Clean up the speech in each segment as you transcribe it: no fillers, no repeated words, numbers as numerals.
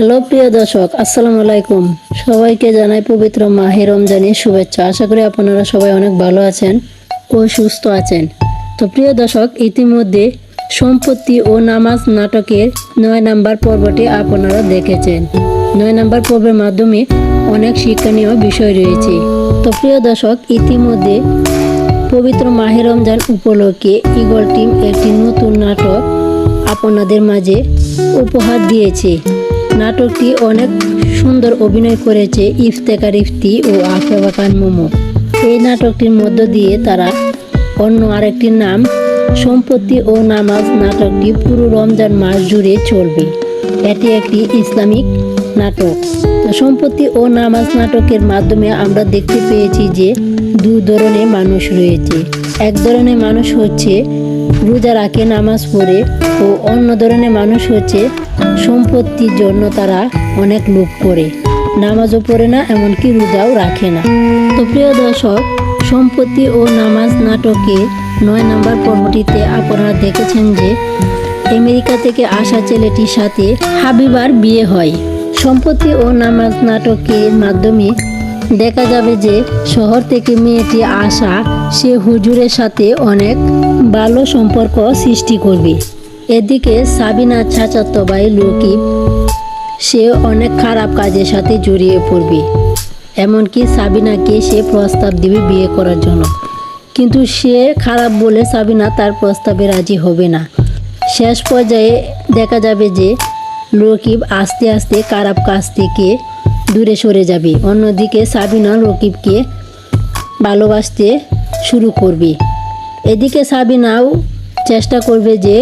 Hello প্রিয় দর্শক, আসসালামু আলাইকুম। সবাইকে জানাই পবিত্র মাহে রমজানের শুভেচ্ছা। আশা করি আপনারা সবাই অনেক ভালো আছেন ও সুস্থ আছেন। তো প্রিয় দর্শক, ইতিমধ্যে সম্পত্তি ও নামাজ নাটকের 9 নম্বর পর্বটি আপনারা দেখেছেন। 9 নম্বর পর্বের মাধ্যমে অনেক শিক্ষণীয় বিষয় রয়েছে। তো প্রিয় দর্শক, ইতিমধ্যে পবিত্র মাহে রমজান উপলক্ষে ইগল টিম একটি নতুন নাটক আপনাদের মাঝে উপহার দিয়েছে। নাটকটি অনেক সুন্দর অভিনয় করেছে ইফতেখার ইফতি ও আফরোজা খান মোমো। এই নাটকটির মধ্য দিয়ে তারা অন্য আরেকটি নাম সম্পত্তি ও নামাজ নাটকটি পুরো রমজান মাস জুড়ে চলবে। এটি একটি ইসলামিক নাটক। তো সম্পত্তি ও নামাজ নাটকের মাধ্যমে আমরা দেখতে পেয়েছি যে দুই ধরনের মানুষ রয়েছে। এক ধরনের মানুষ হচ্ছে রোজা রাখে, নামাজ পড়ে, ও অন্য ধরনের মানুষ হচ্ছে সম্পত্তির জন্য তারা অনেক লোভ করে, নামাজও পড়ে না, এমনকি রোজাও রাখে না। তো প্রিয় দর্শক, সম্পত্তি ও নামাজ নাটকে 9 নম্বর পর্বটিতে আপনারা দেখেছেন যে আমেরিকা থেকে আসা ছেলেটির সাথে হাবিবার বিয়ে হয়। সম্পত্তি ও নামাজ নাটকের মাধ্যমে দেখা যাবে যে শহর থেকে মেয়েটি আসা, সে হুজুরের সাথে অনেক ভালো সম্পর্ক সৃষ্টি করবে। এদিকে সাবিনা চাচাতো ভাই লকিব, সে অনেক খারাপ কাজের সাথে জড়িয়ে পড়বে। এমনকি সাবিনাকে সে প্রস্তাব দিবে বিয়ে করার জন্য, কিন্তু সে খারাপ বলে সাবিনা তার প্রস্তাবে রাজি হবে না। শেষ পর্যায়ে দেখা যাবে যে লকিব আস্তে আস্তে খারাপ কাজ থেকে দূরে সরে যাবে। অন্যদিকে সাবিনা লকিবকে ভালোবাসতে শুরু করবে। এদিকে সাবিনাও চেষ্টা করবে যে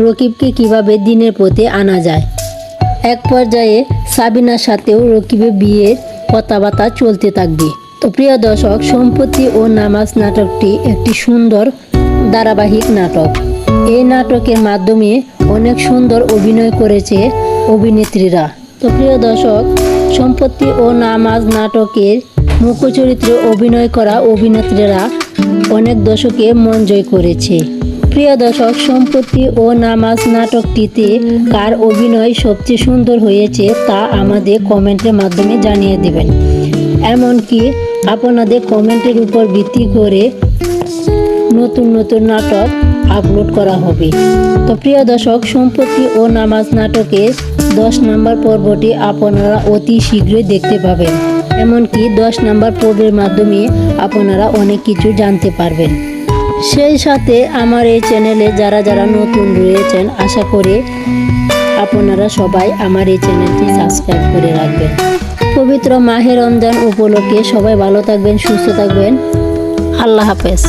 রকিবকে কিভাবে দিনের পথে আনা যায়। এক পর্যায়ে সাবিনার সাথেও রকিবের বিয়ের কথাবার্তা চলতে থাকবে। তো প্রিয় দর্শক, সম্পত্তি ও নামাজ নাটকটি একটি সুন্দর ধারাবাহিক নাটক। এই নাটকের মাধ্যমে অনেক সুন্দর অভিনয় করেছে অভিনেত্রীরা। তো প্রিয় দর্শক, সম্পত্তি ও নামাজ নাটকের মুখ্য চরিত্রে অভিনয় করা অভিনেত্রীরা অনেক দর্শকে মন জয় করেছে। প্রিয় দর্শক, সম্পত্তি ও নামাজ নাটকটিতে কার অভিনয় সবচেয়ে সুন্দর হয়েছে তা আমাদের কমেন্টের মাধ্যমে জানিয়ে দেবেন। এমনকি আপনাদের কমেন্টের উপর ভিত্তি করে নতুন নতুন নাটক আপলোড করা হবে। তো প্রিয় দর্শক, সম্পত্তি ও নামাজ নাটকের 10 নম্বর পর্বটি আপনারা অতি শীঘ্রই দেখতে পাবেন। এমনকি 10 নম্বর পর্বের মাধ্যমে আপনারা অনেক কিছু জানতে পারবেন। সেই সাথে আমার এই চ্যানেলে যারা যারা নতুন রয়েছেন, আশা করি আপনারা সবাই আমার এই চ্যানেলটি সাবস্ক্রাইব করে রাখবেন। পবিত্র মাহে রমজান উপলক্ষে সবাই ভালো থাকবেন, সুস্থ থাকবেন। আল্লাহ হাফেজ।